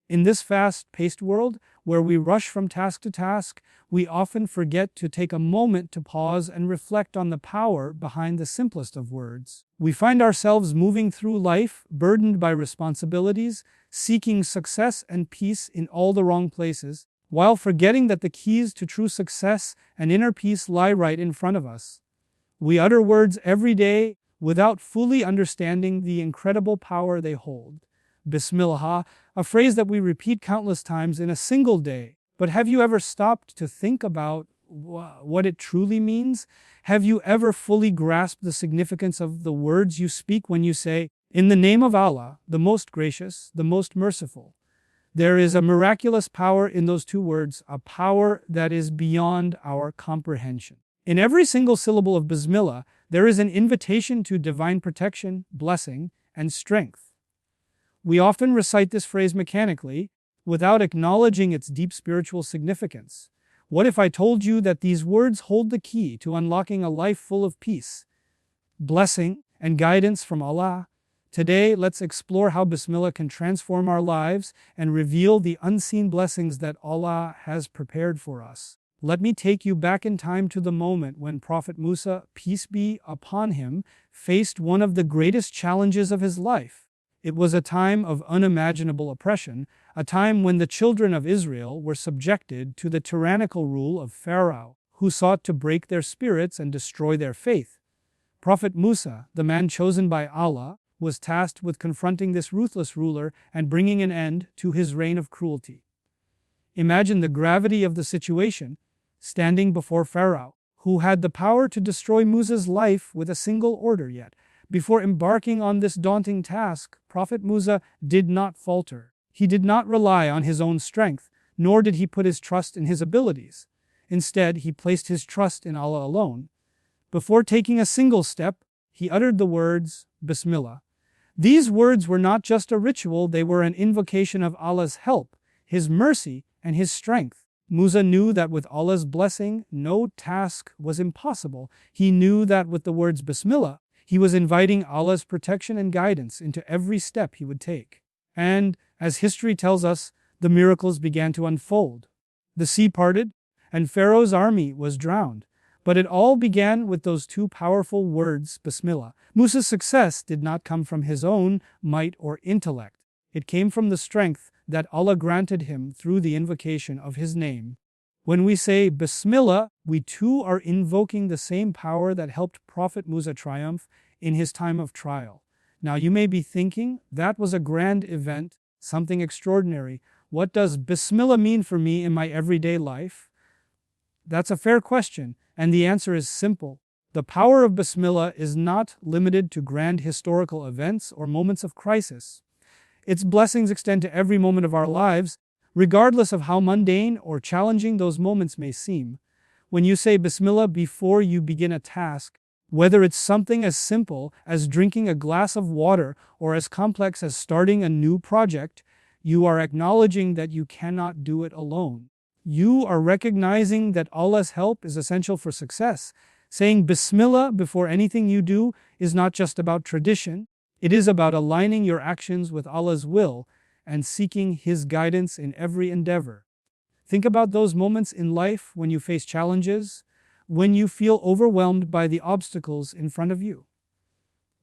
In this fast-paced world, where we rush from task to task, we often forget to take a moment to pause and reflect on the power behind the simplest of words. We find ourselves moving through life, burdened by responsibilities, seeking success and peace in all the wrong places, while forgetting that the keys to true success and inner peace lie right in front of us. We utter words every day without fully understanding the incredible power they hold. Bismillah, a phrase that we repeat countless times in a single day. But have you ever stopped to think about what it truly means? Have you ever fully grasped the significance of the words you speak when you say, "In the name of Allah, the most gracious, the most merciful"? There is a miraculous power in those two words, a power that is beyond our comprehension. In every single syllable of Bismillah, there is an invitation to divine protection, blessing, and strength. We often recite this phrase mechanically, without acknowledging its deep spiritual significance. What if I told you that these words hold the key to unlocking a life full of peace, blessing, and guidance from Allah? Today, let's explore how Bismillah can transform our lives and reveal the unseen blessings that Allah has prepared for us. Let me take you back in time to the moment when Prophet Musa, peace be upon him, faced one of the greatest challenges of his life. It was a time of unimaginable oppression, a time when the children of Israel were subjected to the tyrannical rule of Pharaoh, who sought to break their spirits and destroy their faith. Prophet Musa, the man chosen by Allah, was tasked with confronting this ruthless ruler and bringing an end to his reign of cruelty. Imagine the gravity of the situation, standing before Pharaoh, who had the power to destroy Musa's life with a single order. Yet, before embarking on this daunting task, Prophet Musa did not falter. He did not rely on his own strength, nor did he put his trust in his abilities. Instead, he placed his trust in Allah alone. Before taking a single step, he uttered the words, Bismillah. These words were not just a ritual, they were an invocation of Allah's help, His mercy, and His strength. Musa knew that with Allah's blessing, no task was impossible. He knew that with the words Bismillah, he was inviting Allah's protection and guidance into every step he would take. And, as history tells us, the miracles began to unfold. The sea parted, and Pharaoh's army was drowned. But it all began with those two powerful words, Bismillah. Musa's success did not come from his own might or intellect. It came from the strength that Allah granted him through the invocation of His name. When we say Bismillah, we too are invoking the same power that helped Prophet Musa triumph in his time of trial. Now you may be thinking, that was a grand event, something extraordinary. What does Bismillah mean for me in my everyday life? That's a fair question, and the answer is simple. The power of Bismillah is not limited to grand historical events or moments of crisis. Its blessings extend to every moment of our lives, regardless of how mundane or challenging those moments may seem. When you say Bismillah before you begin a task, whether it's something as simple as drinking a glass of water or as complex as starting a new project, you are acknowledging that you cannot do it alone. You are recognizing that Allah's help is essential for success. Saying Bismillah before anything you do is not just about tradition, it is about aligning your actions with Allah's will and seeking His guidance in every endeavor. Think about those moments in life when you face challenges, when you feel overwhelmed by the obstacles in front of you.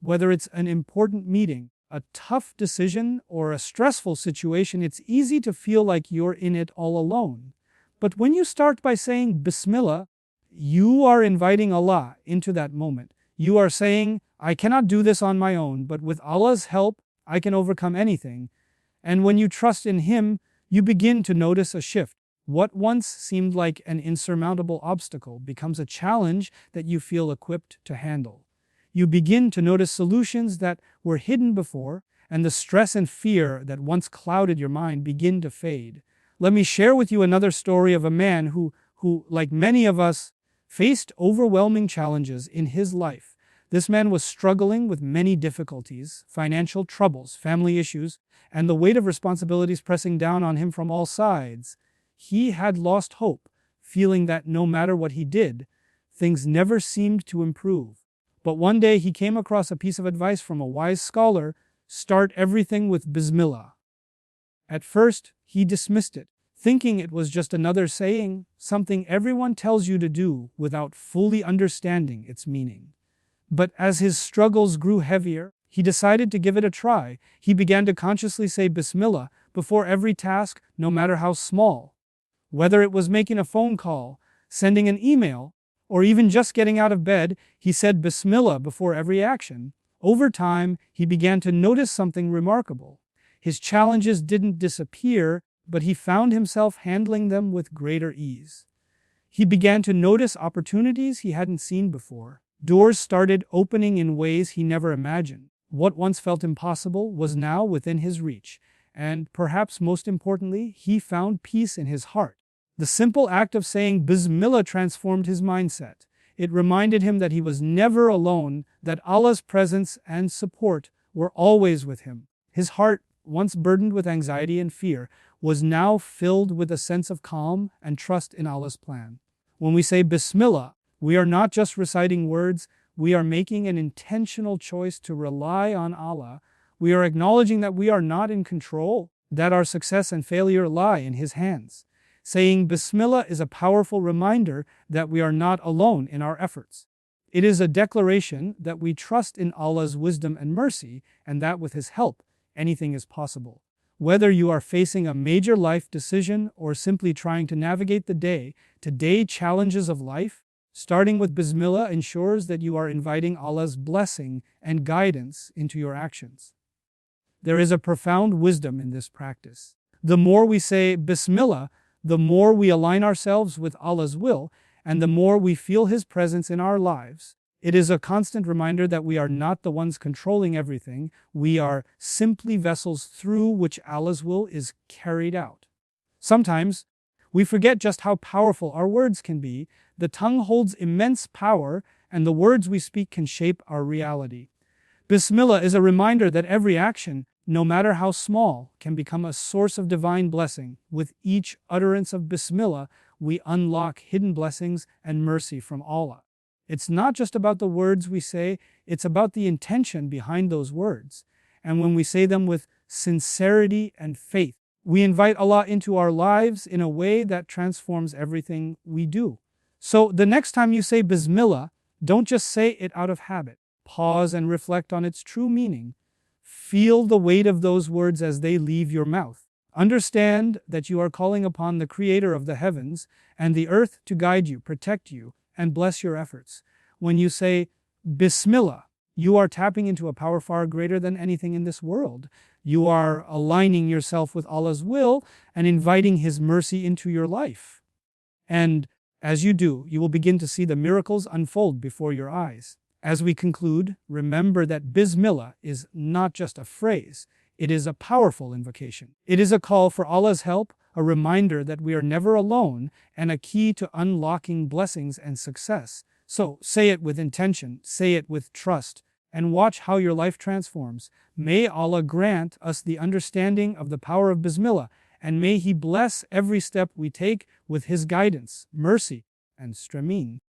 Whether it's an important meeting, a tough decision, or a stressful situation, it's easy to feel like you're in it all alone. But when you start by saying Bismillah, you are inviting Allah into that moment. You are saying, I cannot do this on my own, but with Allah's help, I can overcome anything. And when you trust in Him, you begin to notice a shift. What once seemed like an insurmountable obstacle becomes a challenge that you feel equipped to handle. You begin to notice solutions that were hidden before, and the stress and fear that once clouded your mind begin to fade. Let me share with you another story of a man who, like many of us, faced overwhelming challenges in his life. This man was struggling with many difficulties, financial troubles, family issues, and the weight of responsibilities pressing down on him from all sides. He had lost hope, feeling that no matter what he did, things never seemed to improve. But one day he came across a piece of advice from a wise scholar: start everything with Bismillah. At first, he dismissed it, thinking it was just another saying, something everyone tells you to do without fully understanding its meaning. But as his struggles grew heavier, he decided to give it a try. He began to consciously say Bismillah before every task, no matter how small. Whether it was making a phone call, sending an email, or even just getting out of bed, he said Bismillah before every action. Over time, he began to notice something remarkable. His challenges didn't disappear, but he found himself handling them with greater ease. He began to notice opportunities he hadn't seen before. Doors started opening in ways he never imagined. What once felt impossible was now within his reach, and perhaps most importantly, he found peace in his heart. The simple act of saying Bismillah transformed his mindset. It reminded him that he was never alone, that Allah's presence and support were always with him. His heart, once burdened with anxiety and fear, was now filled with a sense of calm and trust in Allah's plan. When we say Bismillah, we are not just reciting words, we are making an intentional choice to rely on Allah. We are acknowledging that we are not in control, that our success and failure lie in His hands. Saying Bismillah is a powerful reminder that we are not alone in our efforts. It is a declaration that we trust in Allah's wisdom and mercy, and that with His help, anything is possible. Whether you are facing a major life decision or simply trying to navigate the day-to-day challenges of life, starting with Bismillah ensures that you are inviting Allah's blessing and guidance into your actions. There is a profound wisdom in this practice. The more we say Bismillah, the more we align ourselves with Allah's will, and the more we feel His presence in our lives. It is a constant reminder that we are not the ones controlling everything, we are simply vessels through which Allah's will is carried out. Sometimes, we forget just how powerful our words can be. The tongue holds immense power, and the words we speak can shape our reality. Bismillah is a reminder that every action, no matter how small, can become a source of divine blessing. With each utterance of Bismillah, we unlock hidden blessings and mercy from Allah. It's not just about the words we say, it's about the intention behind those words. And when we say them with sincerity and faith, we invite Allah into our lives in a way that transforms everything we do. So the next time you say Bismillah, don't just say it out of habit. Pause and reflect on its true meaning. Feel the weight of those words as they leave your mouth. Understand that you are calling upon the Creator of the heavens and the earth to guide you, protect you, and bless your efforts. When you say Bismillah, you are tapping into a power far greater than anything in this world. You are aligning yourself with Allah's will and inviting His mercy into your life. And as you do, you will begin to see the miracles unfold before your eyes. As we conclude, remember that Bismillah is not just a phrase, it is a powerful invocation. It is a call for Allah's help, a reminder that we are never alone, and a key to unlocking blessings and success. So, say it with intention, say it with trust, and watch how your life transforms. May Allah grant us the understanding of the power of Bismillah, and may He bless every step we take with His guidance, mercy, and stremeen.